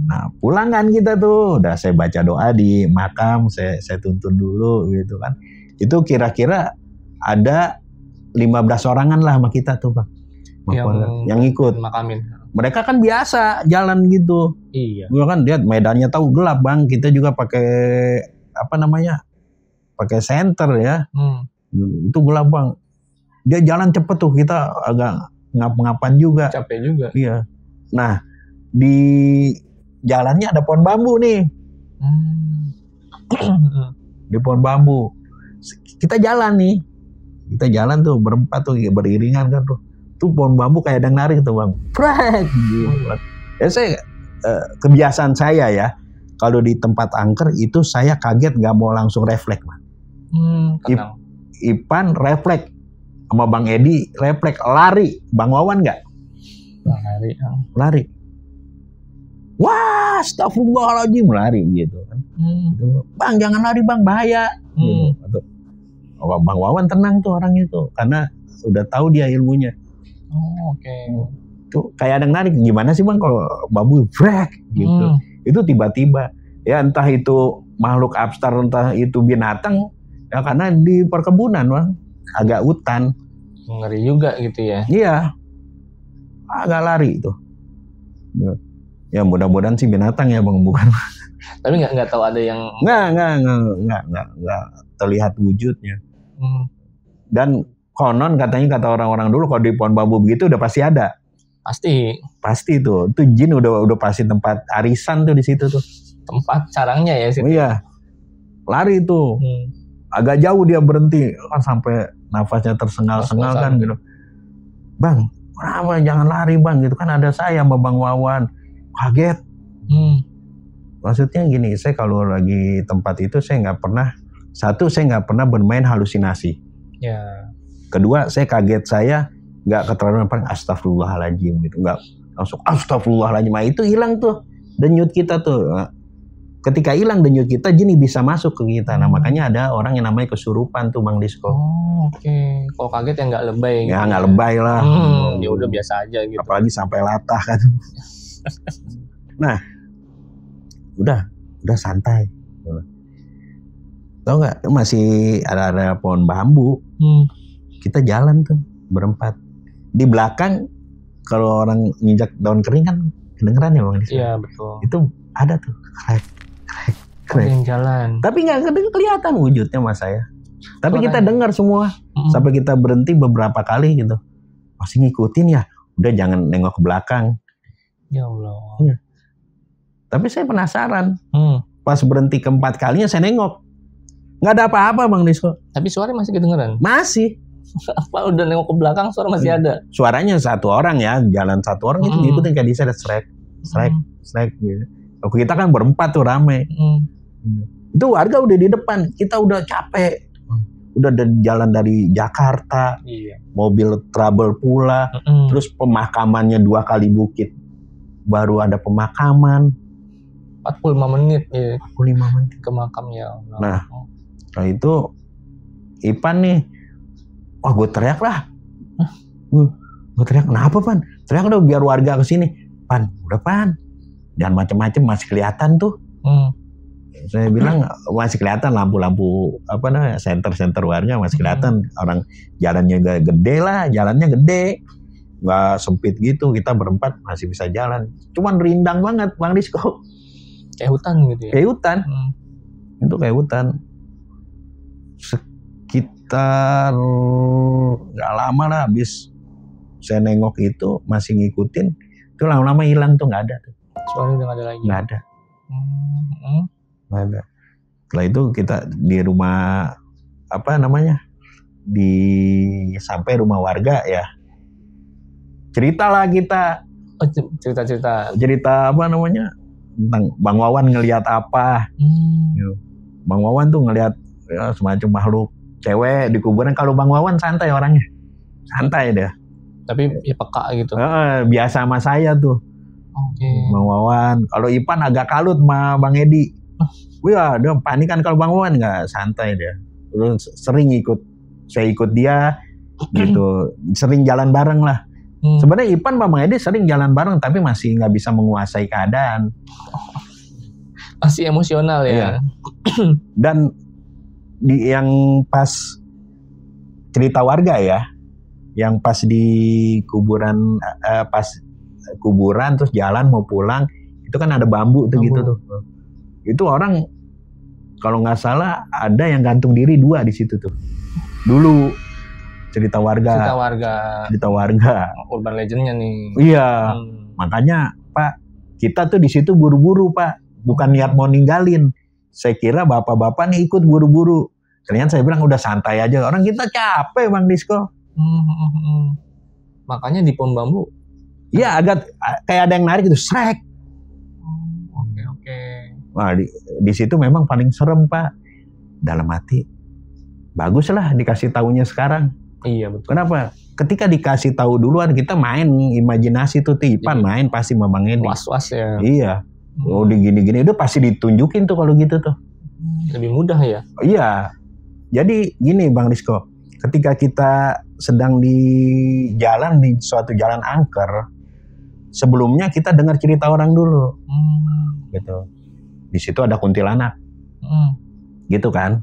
S1: Nah pulang kan kita tuh, udah saya baca doa di makam, saya tuntun dulu gitu kan. Itu kira-kira ada 15 orangan lah sama kita tuh Bang. Yang ikut.
S2: Makamin.
S1: Mereka kan biasa jalan gitu.
S2: Iya.
S1: Gua kan lihat medannya tahu gelap Bang. Kita juga pakai pakai senter ya. Itu gelap Bang. Dia jalan cepet tuh, kita agak ngap-ngapan juga.
S2: Capek juga.
S1: Iya. Nah di jalannya ada pohon bambu nih. Di pohon bambu. Kita jalan nih. Kita jalan tuh berempat tuh beriringan kan tuh. Tuh pohon bambu kayak ada yang narik tuh Bang. Prek. Ya saya kebiasaan saya ya. Kalau di tempat angker itu saya kaget nggak mau langsung refleks Bang. Ipan refleks. Sama Bang Edi refleks lari. Bang Wawan nggak? Lari. Wah, astagfirullahaladzim, lari gitu kan. Bang jangan lari Bang, bahaya. Gitu. Bang Wawan tenang tuh orang itu, karena udah tahu dia ilmunya.
S2: Oh, oke.
S1: Tuh kayak ada yang narik, gimana sih Bang kalau bambu brek gitu. Itu tiba-tiba. Ya entah itu makhluk abstrak, entah itu binatang, ya karena di perkebunan Bang, agak hutan.
S2: Ngeri juga gitu ya.
S1: Iya. Agak lari tuh. Ya mudah-mudahan sih binatang ya Bang, bukan.
S2: Tapi nggak tahu ada yang
S1: nggak terlihat wujudnya. Dan konon katanya kata orang-orang dulu kalau di pohon bambu begitu udah pasti ada. Pasti tuh. Itu jin udah pasti tempat arisan tuh di situ tuh.
S2: Tempat sarangnya ya situ.
S1: Iya. Lari tuh. Agak jauh dia berhenti kan sampai nafasnya tersengal-sengal kan gitu. Bang, kenapa jangan lari bang gitu kan ada saya sama Bang Wawan. Kaget. Maksudnya gini, saya kalau lagi tempat itu saya nggak pernah bermain halusinasi.
S2: Ya.
S1: Kedua, saya kaget saya nggak keterlaluan astagfirullahaladzim gitu, nggak langsung astagfirullahaladzim. Nah, itu hilang tuh denyut kita tuh. Ketika hilang denyut kita, jin bisa masuk ke kita. Nah makanya ada orang yang namanya kesurupan tuh Bang Disko.
S2: Oke. Kalau kaget ya nggak lebay.
S1: Ya nggak lebay lah.
S2: Ya udah biasa aja gitu.
S1: Apalagi sampai latah kan. Nah, udah santai. Tahu nggak? Masih ada pohon bambu. Kita jalan tuh berempat. Di belakang kalau orang nginjak daun kering kan kedengeran ya Bang Disko.
S2: Iya betul.
S1: Itu ada tuh krek.
S2: Yang jalan.
S1: Tapi nggak kelihatan wujudnya mas saya. Tapi kita dengar semua. Sampai kita berhenti beberapa kali gitu. Masih ngikutin ya. Udah jangan nengok ke belakang.
S2: Ya Allah.
S1: Ya. Tapi saya penasaran. Pas berhenti keempat kalinya saya nengok. Nggak ada apa-apa Bang Disko.
S2: Tapi suara masih kedengeran?
S1: Masih.
S2: Apa udah nengok ke belakang suara masih ada?
S1: Suaranya satu orang ya. Jalan satu orang itu ngikutin kayak diseret strek gitu. Kita kan berempat tuh rame. Itu warga udah di depan, kita udah capek, udah jalan dari Jakarta, mobil trouble pula, terus pemakamannya 2 kali bukit, baru ada pemakaman,
S2: 45 menit ya.
S1: 45 menit
S2: ke makam ya.
S1: Nah itu Ipan nih, wah gue teriak lah, gue teriak kenapa Pan? Teriak udah biar warga kesini, Pan, udah Pan, jangan macem-macem masih kelihatan tuh. Saya bilang masih kelihatan lampu-lampu apa namanya senter warga masih kelihatan, orang jalannya gede lah, jalannya gede, nggak sempit gitu, kita berempat masih bisa jalan. Cuman rindang banget Bang Disko.
S2: Kayak hutan gitu ya.
S1: Kayak hutan. Itu kayak hutan. Sekitar nggak lama lah habis saya nengok itu masih ngikutin, itu lama-lama hilang tuh nggak ada tuh.
S2: Suaranya udah nggak ada lagi.
S1: Nggak ada. Ada. Setelah itu kita di rumah apa namanya sampai rumah warga ya, ceritalah kita. Cerita apa namanya tentang Bang Wawan ngelihat apa. Bang Wawan tuh ngelihat ya, semacam makhluk cewek di kuburan. Kalau Bang Wawan santai orangnya, santai deh.
S2: Tapi ya peka gitu.
S1: Biasa sama saya tuh. Bang Wawan. Kalau Ipan agak kalut sama Bang Edi. Wah, dia panikan. Kalau Bang Wawan nggak, santai dia. Terus sering saya ikut dia gitu. Sering jalan bareng lah. Sebenarnya Ipan sama Bang Edi sering jalan bareng, tapi masih nggak bisa menguasai keadaan.
S2: Masih emosional ya.
S1: Iya. Dan yang pas cerita warga ya, yang pas di kuburan, pas kuburan terus jalan mau pulang, itu kan ada bambu tuh gitu tuh. Itu orang kalau nggak salah ada yang gantung diri 2 di situ tuh. Dulu cerita warga. Urban legendnya nih. Iya. Makanya Pak, kita tuh di situ buru-buru Pak, bukan niat mau ninggalin. Saya kira bapak-bapak nih ikut buru-buru. Ternyata saya bilang udah santai aja. Orang kita capek Bang Disko.
S2: Makanya di pohon bambu.
S1: Iya, agak kayak ada yang narik gitu, srek.
S2: Oke.
S1: Wah, di situ memang paling serem Pak. Dalam hati, bagus lah dikasih taunya sekarang.
S2: Iya betul.
S1: Kenapa? Ketika dikasih tahu duluan, kita main imajinasi tuh, Ipan main pasti sama Bang Edi.
S2: Was-was ya.
S1: Iya. Oh di gini-gini itu pasti ditunjukin tuh kalau gitu tuh.
S2: Lebih mudah ya.
S1: Iya. Jadi gini Bang Disko, ketika kita sedang di jalan di suatu jalan angker, sebelumnya kita dengar cerita orang dulu. Gitu. Di situ ada kuntilanak. Gitu kan.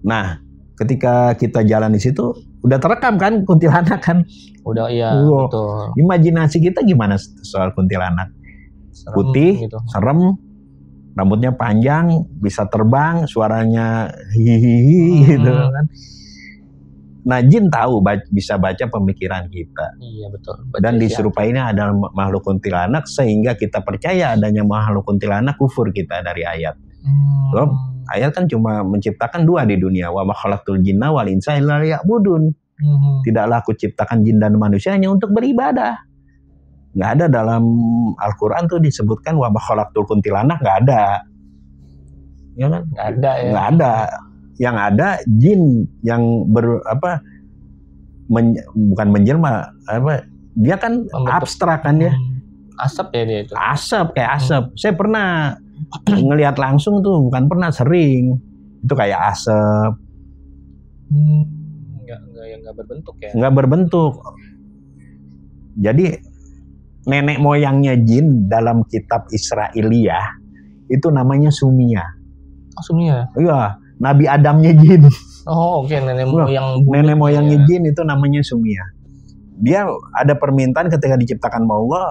S1: Nah, ketika kita jalan di situ udah terekam kan kuntilanak kan.
S2: Udah iya, betul.
S1: Imajinasi kita gimana soal kuntilanak? Serem, putih, gitu. Serem, rambutnya panjang, bisa terbang, suaranya hihihi gitu kan. Nah, jin tahu bisa baca pemikiran kita.
S2: Iya betul.
S1: Dan diserupainya adalah makhluk kuntilanak, sehingga kita percaya adanya makhluk kuntilanak, kufur kita dari ayat. So, ayat kan cuma menciptakan 2 di dunia. Wa ma khalaqtul jinna wal insa illa liya'budun. Tidaklah aku ciptakan jin dan manusia hanya untuk beribadah. Nggak ada dalam Al-Quran tuh disebutkan wa ma khalaqtul kuntilanak, nggak ada. Ya kan?
S2: Nggak ada ya.
S1: Nggak ada. Yang ada jin yang bukan menjelma, dia kan abstrak kan ya.
S2: Asap ya dia itu.
S1: Asap, kayak asap. Saya pernah ngelihat langsung tuh, bukan pernah, sering. Itu kayak asap.
S2: Nggak berbentuk ya.
S1: Nggak berbentuk. Jadi nenek moyangnya jin dalam kitab Israiliyah itu namanya Sumia.
S2: Oh, Sumia.
S1: Iya, Nabi Adamnya jin.
S2: Oh, oke. Nenek
S1: moyangnya jin itu namanya Sumia. Dia ada permintaan ketika diciptakan sama Allah,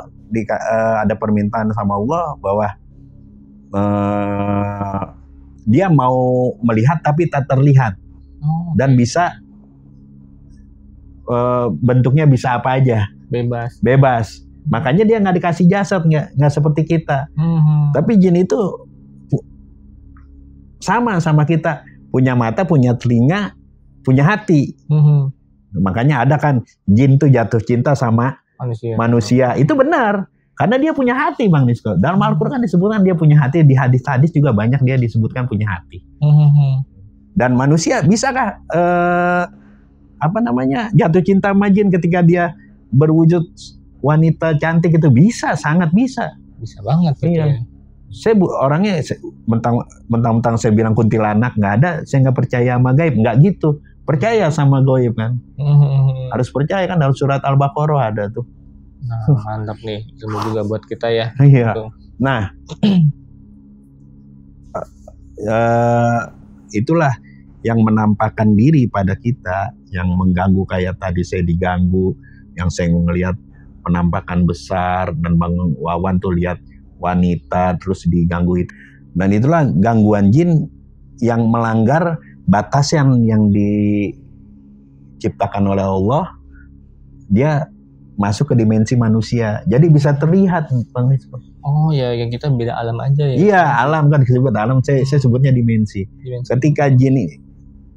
S1: ada permintaan sama Allah bahwa dia mau melihat tapi tak terlihat. Dan bisa bentuknya bisa apa aja. Bebas. Makanya dia nggak dikasih jasad, nggak seperti kita. Tapi jin itu sama kita, punya mata, punya telinga, punya hati. Makanya ada kan jin tuh jatuh cinta sama manusia. Itu benar, karena dia punya hati, Bang Disko. Dalam Al-Quran disebutkan dia punya hati, di hadis-hadis juga banyak dia disebutkan punya hati. Dan manusia bisakah jatuh cinta sama jin ketika dia berwujud wanita cantik? Itu bisa, sangat bisa.
S2: Bisa banget.
S1: Iya. Saya orangnya mentang-mentang saya bilang kuntilanak nggak ada, saya nggak percaya sama gaib, nggak gitu. Percaya sama gaib kan. Harus percaya kan, dalam surat Al-Baqarah ada tuh.
S2: Nah, mantap nih, ilmu juga buat kita ya.
S1: Iya. Nah, itulah yang menampakkan diri pada kita, yang mengganggu kayak tadi saya diganggu, yang saya ngelihat penampakan besar, dan Bang Wawan tuh lihat wanita terus diganggu itu. Dan itulah gangguan jin yang melanggar batasan yang diciptakan oleh Allah. Dia masuk ke dimensi manusia, jadi bisa terlihat, Bang Rizko.
S2: Oh ya, yang kita beda alam aja ya.
S1: Iya, alam kan disebut alam, saya sebutnya dimensi. Ketika jin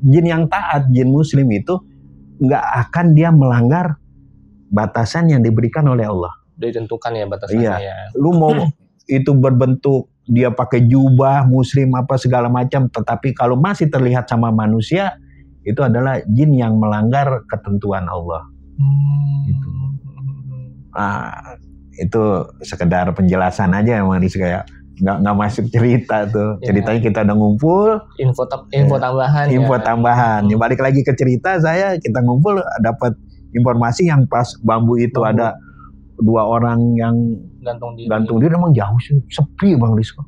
S1: yang taat, jin muslim itu nggak akan dia melanggar batasan yang diberikan oleh Allah.
S2: Udah ditentukan ya batasannya.
S1: Iya.
S2: Ya.
S1: Lu mau itu berbentuk dia pakai jubah muslim apa segala macam, tetapi kalau masih terlihat sama manusia, itu adalah jin yang melanggar ketentuan Allah. Gitu. Nah, itu sekedar penjelasan aja, emang kayak nggak masuk cerita tuh. Ceritanya kita udah ngumpul,
S2: info tambahan.
S1: Info tambahan. Ya, balik lagi ke cerita kita ngumpul dapat informasi yang pas bambu itu ada 2 orang yang gantung diri, emang jauh sih, sepi, Bang Rizko.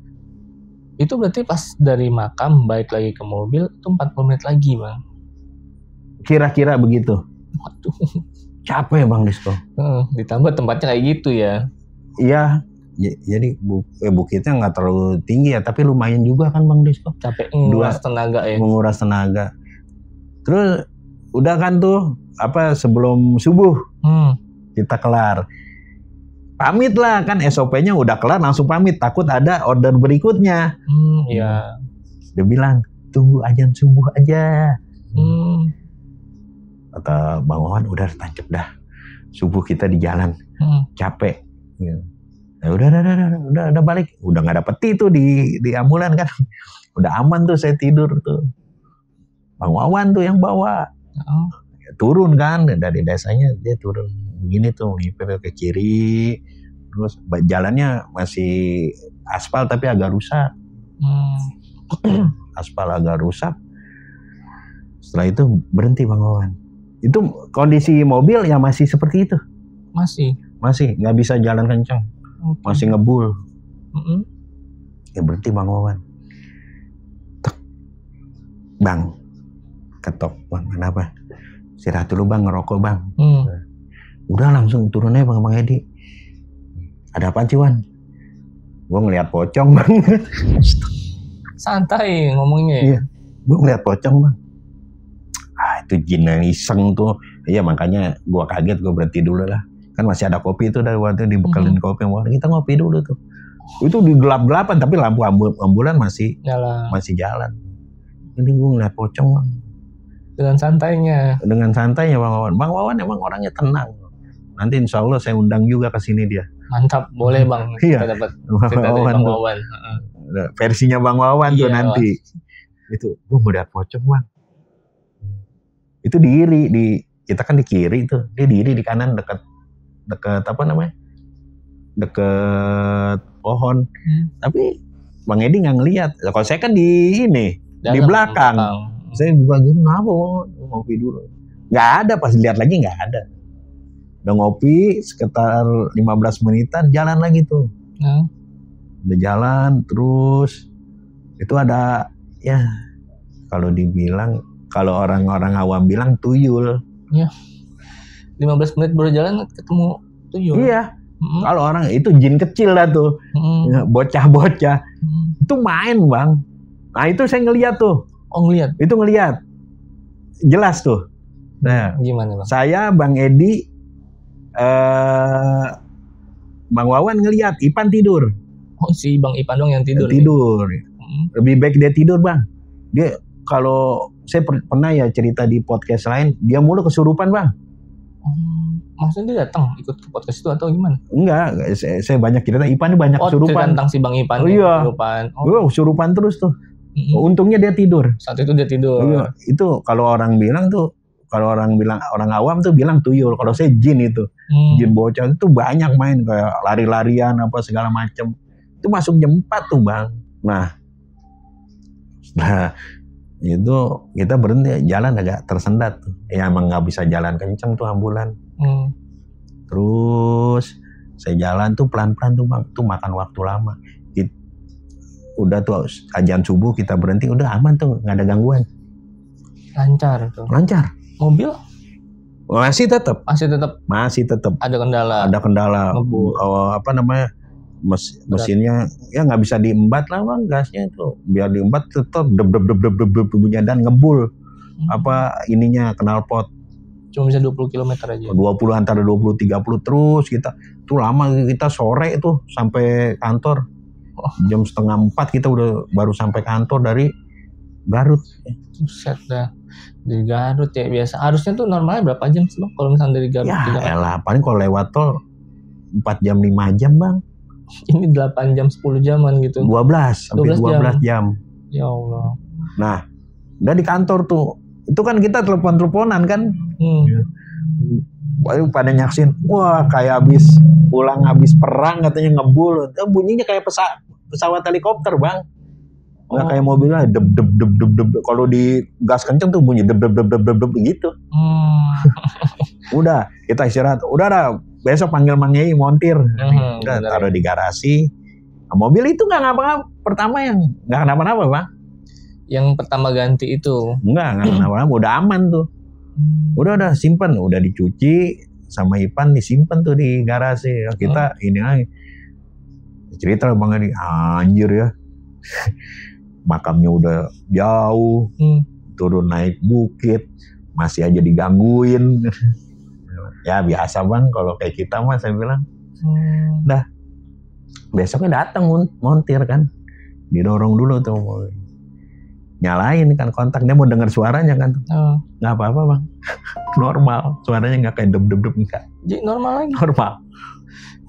S2: Itu berarti pas dari makam balik lagi ke mobil itu 40 menit lagi, Bang.
S1: Kira-kira begitu.
S2: Waduh.
S1: Capek, Bang Rizko.
S2: Ditambah tempatnya kayak gitu ya.
S1: Iya. Jadi bukitnya nggak terlalu tinggi ya, tapi lumayan juga kan, Bang Rizko.
S2: Capek menguras tenaga ya.
S1: Menguras tenaga. Terus udah kan tuh sebelum subuh kita kelar. Pamit lah kan, SOP-nya udah kelar langsung pamit, takut ada order berikutnya.
S2: Iya.
S1: Dia bilang tunggu azan subuh aja. Kata Bang Wawan, udah tancap dah, subuh kita di jalan, capek. Ya udah balik, udah nggak dapet itu di ambulan kan, udah aman tuh, saya tidur tuh. Bang Wawan tuh yang bawa, turun kan dari desanya, dia turun begini tuh, ngipir ke kiri, terus jalannya masih aspal tapi agak rusak. Aspal agak rusak. Setelah itu berhenti, Bang Wawan. Itu kondisi mobil ya masih seperti itu. Masih nggak bisa jalan kencang. Masih ngebul. Ya berhenti, Bang Wawan. Bang, ketok, Bang, kenapa? Istirahat dulu, Bang, ngerokok, Bang. Udah langsung turun aja, Bang Edi. Ada apaan sih, Wan? Gue ngeliat pocong, Bang.
S2: Santai ngomongnya.
S1: Iya, gue ngeliat pocong, Bang. itu jin yang iseng tuh. Iya makanya gua kaget, gua berhenti dulu lah. Kan masih ada kopi itu dari waktu dibekelin kopi. Wah, kita ngopi dulu tuh. Itu di gelap-gelapan tapi lampu ambulan masih jalan. Ini gua ngeliat pocong Bang.
S2: Dengan santainya
S1: Bang Wawan. Bang Wawan emang orangnya tenang. Nanti insya Allah saya undang juga ke sini dia.
S2: Mantap, boleh Bang.
S1: Iya.
S2: Kita dapat cerita dari Bang Wawan.
S1: Versinya Bang Wawan tuh nanti. Itu gue mau lihat pocong Bang. Itu kita kan di kiri tuh, dia diri di kanan dekat apa namanya? Dekat pohon. Tapi Bang Edi nggak ngelihat. Kalau saya kan di belakang. Saya buka gitu, kenapa ngopi dulu? Nggak ada, pas lihat lagi nggak ada. Udah ngopi sekitar 15 menitan, jalan lagi tuh. Udah jalan terus, itu ada ya kalau orang-orang awam bilang tuyul.
S2: Ya. 15 menit baru jalan ketemu tuyul.
S1: Iya. Kalau orang itu jin kecil lah tuh. Bocah-bocah. Itu main Bang. Nah itu saya ngeliat tuh.
S2: Oh ngeliat?
S1: Itu ngeliat. Jelas tuh. Nah,
S2: gimana Bang?
S1: Saya, Bang Edi, Bang Wawan ngeliat, Ipan tidur.
S2: Oh si Bang Ipan dong yang tidur?
S1: Tidur. Lebih baik dia tidur Bang. Dia kalau saya pernah ya cerita di podcast lain, dia mulu kesurupan Bang.
S2: Maksudnya dia datang ikut ke podcast itu atau gimana?
S1: Enggak, saya banyak cerita. Ipan ini banyak kesurupan.
S2: Tentang si Bang Ipan.
S1: Iya.
S2: Kesurupan.
S1: Kesurupan terus tuh. Untungnya dia tidur.
S2: Saat itu dia tidur.
S1: Iya. Itu kalau orang awam tuh bilang tuyul. Kalau saya jin itu. Jin bocah itu banyak main kayak lari-larian apa segala macem. Itu masuk jam 4 tuh Bang. Nah itu kita berhenti, jalan agak tersendat tuh. Ya emang nggak bisa jalan kenceng tuh ambulan. Terus saya jalan tuh pelan-pelan tuh Bang. Tuh makan waktu lama. Udah tuh ajan subuh kita berhenti, udah aman tuh, nggak ada gangguan.
S2: Lancar tuh.
S1: Lancar.
S2: Mobil?
S1: Masih tetap.
S2: Ada kendala.
S1: Apa namanya? Mesinnya ya nggak bisa diembat lah Bang, gasnya itu. Biar diembat tetap deb bunyi dan ngebul. Apa ininya knalpot.
S2: Cuma bisa 20 km aja.
S1: 20 antara 20 30 terus kita. Tuh lama kita sore tuh sampai kantor. Jam 3:30 kita baru sampai kantor dari Garut.
S2: Buset dah. Dari Garut ya biasa. Harusnya tuh normalnya berapa jam sih Bang kalau misalnya dari Garut?
S1: Ya elah, paling kalau lewat tol 4 jam 5 jam Bang.
S2: Ini 8 jam 10 jaman gitu.
S1: 12 sampai 12 jam.
S2: Ya Allah.
S1: Nah, udah di kantor tuh. Itu kan kita telepon-teleponan kan. Baru pada nyaksin, wah kayak pulang habis perang katanya ngebul. Bunyinya kayak pesawat helikopter Bang. Nggak kayak mobilnya deb. Kalau di gas kenceng tuh bunyi deb gitu. Udah kita istirahat. Udah dah, besok panggil Mang Yai montir. Udah taruh di garasi. Nah, mobil itu nggak ngapa-ngapa. Pertama yang nggak kenapa-napa Bang.
S2: Yang pertama ganti itu?
S1: Nggak kenapa-napa. Udah aman tuh. Udah simpen, udah dicuci sama Ipan, disimpan tuh di garasi. Kita ini lagi cerita Bang Edi, anjir ya. Makamnya udah jauh, turun naik bukit, masih aja digangguin. Ya biasa Bang, kalau kayak kita mah saya bilang. Dah, besoknya datang montir kan, didorong dulu tuh, nyalain kan kontak, dia mau dengar suaranya kan, nggak apa-apa Bang, normal, suaranya nggak kayak deb enggak.
S2: Jadi normal lagi.
S1: Normal.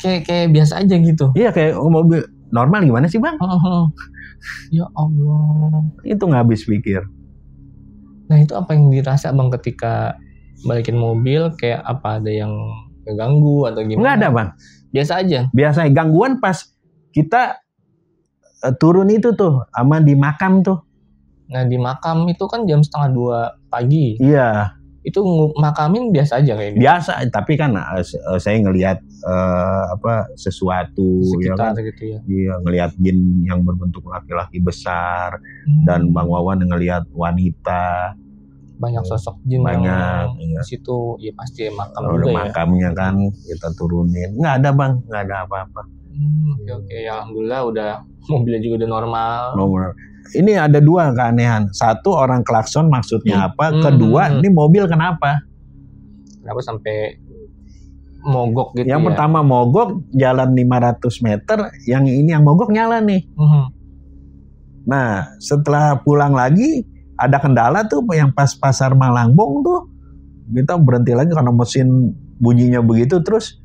S2: Kayak biasa aja gitu.
S1: Iya kayak mobil normal gimana sih Bang?
S2: Ya Allah.
S1: Itu nggak habis pikir.
S2: Nah itu apa yang dirasa Bang ketika balikin mobil, kayak apa, ada yang ngeganggu atau gimana?
S1: Nggak ada Bang.
S2: Biasa aja.
S1: Biasa, gangguan pas kita turun itu tuh, sama di makam tuh.
S2: Nah di makam itu kan jam 1:30 pagi.
S1: Iya.
S2: Itu makamin biasa aja kayak gitu.
S1: Biasa, tapi kan saya ngelihat sesuatu
S2: sekitar
S1: ya kan?
S2: Gitu ya.
S1: Iya, ngelihat jin yang berbentuk laki-laki besar, dan Bang Wawan ngelihat wanita.
S2: Banyak sosok jin
S1: banyak
S2: di situ, ya pasti makam
S1: juga
S2: ya.
S1: Makamnya kan kita turunin, nggak ada Bang, nggak ada apa-apa.
S2: Oke, alhamdulillah udah mobilnya juga udah normal.
S1: ini ada dua keanehan. Satu, orang klakson maksudnya apa? Kedua, ini mobil kenapa?
S2: Kenapa sampai mogok gitu
S1: Yang
S2: ya?
S1: pertama mogok, jalan 500 meter, yang ini yang mogok nyala nih. Nah, setelah pulang lagi, ada kendala tuh yang pas pasar Malangbong tuh, kita berhenti lagi karena mesin bunyinya begitu, terus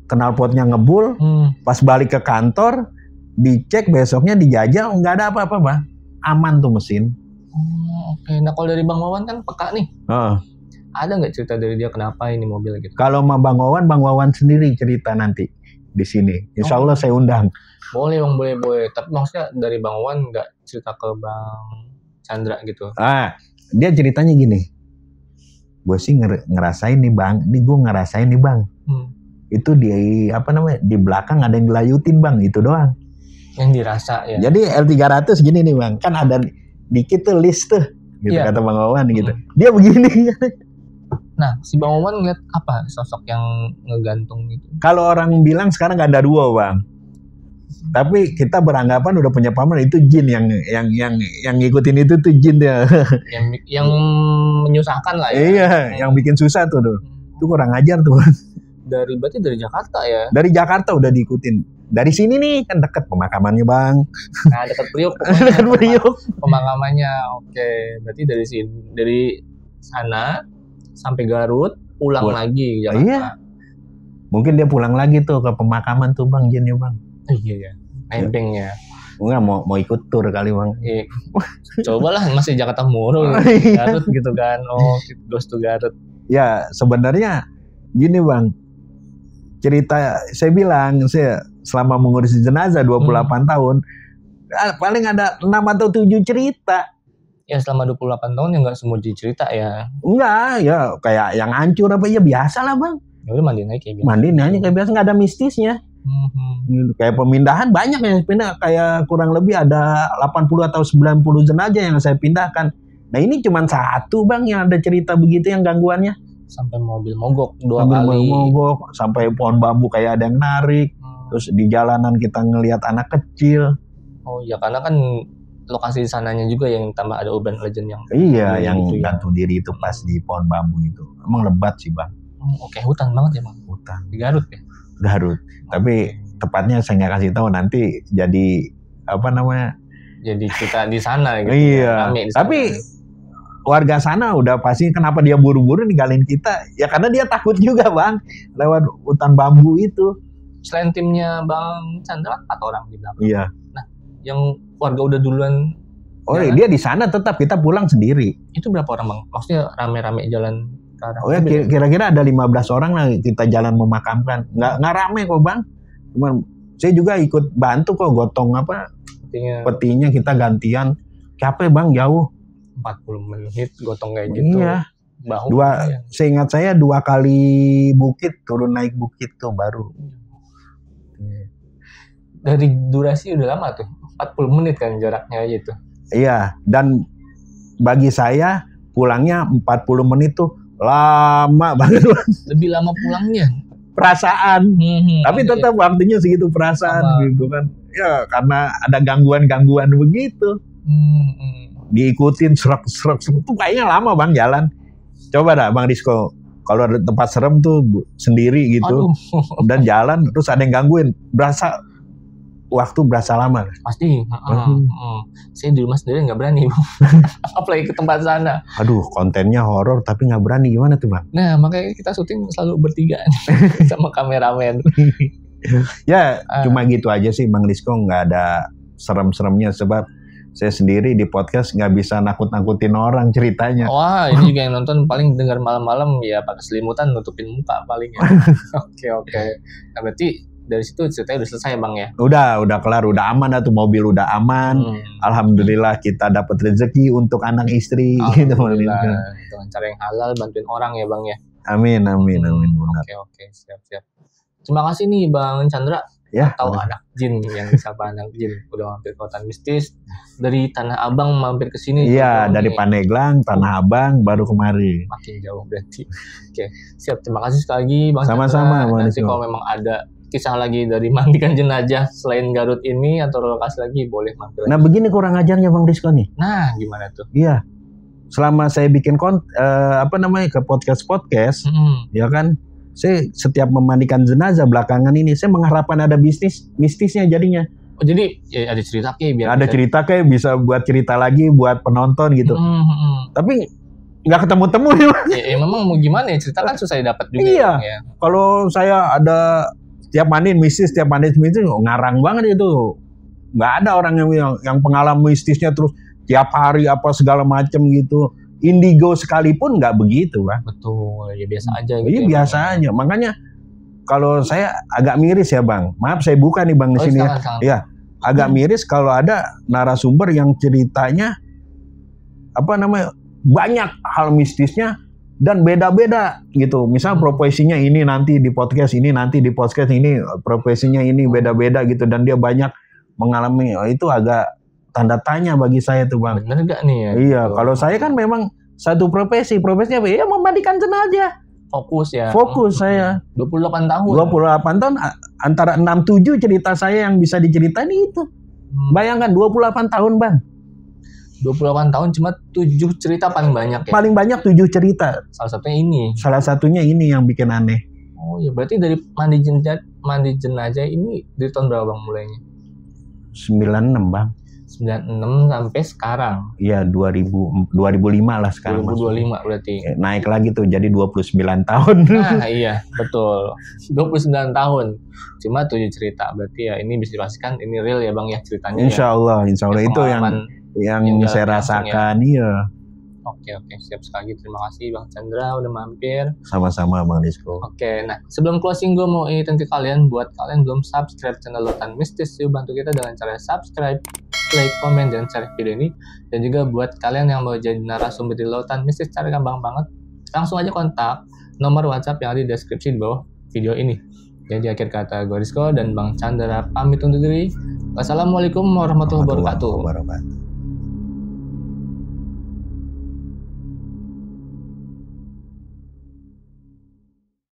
S1: knalpotnya ngebul, pas balik ke kantor, dicek besoknya dijajal, nggak ada apa-apa Bang, aman tuh mesin.
S2: Oke. Nah kalau dari Bang Wawan kan peka nih, ada nggak cerita dari dia kenapa ini mobil gitu?
S1: Kalau sama Bang Wawan sendiri cerita nanti di sini, Insya Allah saya undang.
S2: Boleh Bang, boleh. Tapi maksudnya dari Bang Wawan nggak cerita ke Bang Chandra gitu?
S1: Dia ceritanya gini, gue sih ngerasain nih Bang, gue ngerasain nih Bang. Itu di belakang ada yang gelayutin Bang, itu doang.
S2: Yang dirasa ya.
S1: Jadi L300 gini nih Bang, kan ada dikit tuh list tuh, gitu kata Bang Wawan gitu. Dia begini.
S2: Nah, si Bang Wawan ngeliat apa sosok yang ngegantung gitu?
S1: Kalau orang bilang sekarang nggak ada dua Bang, tapi kita beranggapan udah punya paman itu jin yang ngikutin itu tuh jin dia.
S2: yang menyusahkan lah ya.
S1: Iya, yang bikin susah tuh. Itu kurang ajar tuh.
S2: Berarti dari Jakarta ya?
S1: Dari Jakarta udah diikutin. Dari sini nih kan dekat pemakamannya Bang.
S2: Nah dekat Priuk.
S1: Dekat Priuk.
S2: Pemakamannya, oke. Berarti dari sana sampai Garut, pulang lagi ke Jakarta.
S1: Iya. Mungkin dia pulang lagi tuh ke pemakaman tuh Bang, jinnya Bang.
S2: Iya. Nebeng ya.
S1: Enggak mau ikut tur kali Bang.
S2: Iya. Cobalah masih Jakarta mulu, Garut gitu kan. Dos tuh Garut.
S1: Ya sebenarnya gini Bang. Cerita saya bilang, saya selama mengurusi jenazah 28 tahun, paling ada 6 atau 7 cerita.
S2: Ya selama 28 tahun ya nggak semua cerita ya.
S1: Enggak, ya kayak yang hancur apa ya biasa lah Bang.
S2: Ya udah mandiin aja kayak biasa.
S1: Mandiin aja kayak biasa, nggak ada mistisnya. Kayak pemindahan banyak yang pindah, kayak kurang lebih ada 80 atau 90 jenazah yang saya pindahkan. Nah ini cuma satu Bang yang ada cerita begitu yang gangguannya.
S2: Sampai mobil mogok 2 kali.
S1: Mobil mogok, sampai pohon bambu kayak ada yang narik. Terus di jalanan kita ngelihat anak kecil.
S2: Oh ya karena kan lokasi sananya juga yang tambah ada urban legend yang.
S1: Iya, yang gantung diri itu pas di pohon bambu itu. Emang lebat sih Bang.
S2: Oke, hutan banget ya Bang.
S1: Hutan.
S2: Di Garut ya.
S1: Garut. Tapi tepatnya saya nggak kasih tahu, nanti jadi
S2: Jadi kita di sana gitu.
S1: Iya. Tapi warga sana udah pasti kenapa dia buru-buru ninggalin kita, ya karena dia takut juga Bang lewat hutan bambu itu.
S2: Selain timnya Bang Chandra 4 orang di belakang.
S1: Iya.
S2: Nah yang warga udah duluan
S1: jalan, dia di sana, tetap kita pulang sendiri.
S2: Itu berapa orang Bang? Maksudnya rame-rame jalan ke arah
S1: ya kira-kira ada 15 orang lah kita jalan memakamkan. Nggak rame kok Bang, cuman saya juga ikut bantu kok gotong petinya kita gantian. Capek Bang, jauh
S2: 40 menit gotong kayak gitu.
S1: Iya.
S2: Bahu
S1: seingat saya 2 kali bukit, turun naik bukit tuh baru.
S2: Dari durasi udah lama tuh, 40 menit kan jaraknya gitu.
S1: Iya, dan bagi saya pulangnya 40 menit tuh lama banget.
S2: Lebih lama pulangnya.
S1: Perasaan. Tapi tetap waktunya segitu perasaan gitu kan. Ya karena ada gangguan-gangguan begitu. Diikutin serak tuh kayaknya lama Bang jalan. Coba dah Bang Rizko, kalau ada tempat serem tuh sendiri gitu. Dan jalan terus ada yang gangguin, waktu berasa lama.
S2: Pasti. Saya di rumah sendiri nggak berani Bang. Apalagi ke tempat sana.
S1: Aduh, kontennya horor tapi nggak berani, gimana tuh Bang?
S2: Nah makanya kita syuting selalu bertiga sama kameramen.
S1: Ya cuma gitu aja sih Bang Rizko, nggak ada serem-seremnya sebab saya sendiri di podcast nggak bisa nakut-nakutin orang ceritanya.
S2: Wah, ini juga yang nonton paling dengar malam-malam ya pakai selimutan nutupin muka paling ya. Oke. Nah, berarti dari situ ceritanya udah selesai Bang ya? Udah
S1: kelar, udah aman tuh mobil udah aman. Alhamdulillah kita dapat rezeki untuk anak istri.
S2: Alhamdulillah. Dengan cara yang halal bantuin orang ya Bang ya.
S1: Amin.
S2: Oke, siap. Terima kasih nih Bang Chandra.
S1: Ya,
S2: tahu anak jin yang disapa anak jin udah mampir ke Lautan Mistis dari Tanah Abang mampir ke sini.
S1: Iya, dari Pandeglang, Tanah Abang baru kemari.
S2: Makin jauh berarti. Oke, siap. Terima kasih sekali lagi Bang
S1: Sama-sama,
S2: Chandra. Nanti kalau memang ada kisah lagi dari mandikan jenazah selain Garut ini atau lokasi lagi boleh mampir.
S1: Nah begini kurang ajarnya Bang Disko nih.
S2: Nah gimana tuh?
S1: Iya. Selama saya bikin ke podcast, ya kan, saya setiap memandikan jenazah belakangan ini saya mengharapkan ada mistisnya jadinya.
S2: Oh jadi ya ada cerita kayak biar
S1: ada cerita kayak bisa buat cerita lagi buat penonton gitu. Tapi nggak ketemu-temu
S2: ya. Memang mau gimana ya, cerita kan susah dapat juga.
S1: Iya.
S2: Ya.
S1: Kalau saya ada setiap mandiin mistis ngarang banget itu. Nggak ada orang yang pengalaman mistisnya terus tiap hari apa segala macam gitu. Indigo sekalipun nggak begitu, Bang.
S2: Betul, ya biasa aja gitu.
S1: Iya, biasa aja. Makanya kalau saya agak miris ya, Bang. Maaf saya buka nih, Bang, di sini ya. Iya, agak miris kalau ada narasumber yang ceritanya banyak hal mistisnya dan beda-beda gitu. Misal profesinya ini nanti di podcast ini, profesinya ini beda-beda gitu dan dia banyak mengalami itu agak tanda tanya bagi saya tuh, Bang.
S2: Bener gak nih ya?
S1: Iya, kalau saya kan memang satu profesinya apa? Ya memandikan jenazah.
S2: Fokus ya.
S1: Fokus saya.
S2: 28 tahun.
S1: 28 tahun antara 6-7 cerita saya yang bisa diceritain itu. Bayangkan 28 tahun, Bang.
S2: 28 tahun cuma 7 cerita paling banyak ya?
S1: Paling banyak 7 cerita. Salah satunya ini yang bikin aneh.
S2: Oh ya, berarti dari mandi jenazah ini dari tahun berapa, Bang, mulainya?
S1: 96, Bang.
S2: 96 sampai sekarang.
S1: Iya, 2005 lah sekarang.
S2: 2025 berarti.
S1: Naik lagi tuh jadi 29 tahun.
S2: Nah, iya, betul. 29 tahun. Cuma 7 cerita. Berarti ya ini bisa dipastikan ini real ya, Bang, ya ceritanya.
S1: Insya Allah itu yang saya rasakan, ya. Iya.
S2: Oke, siap sekali. Terima kasih Bang Chandra udah mampir.
S1: Sama-sama Bang Disko.
S2: Oke, nah sebelum closing gue mau ingetin ke kalian, buat kalian belum subscribe channel Lautan Mistis, yuk bantu kita dengan cara subscribe, like, komen, dan share video ini. Dan juga buat kalian yang mau jadi narasumber di Lautan Mistis, cara gampang banget. Langsung aja kontak nomor WhatsApp yang ada di deskripsi di bawah video ini. Jadi akhir kata gue Disko dan Bang Chandra pamit undur diri. Wassalamualaikum warahmatullahi wabarakatuh.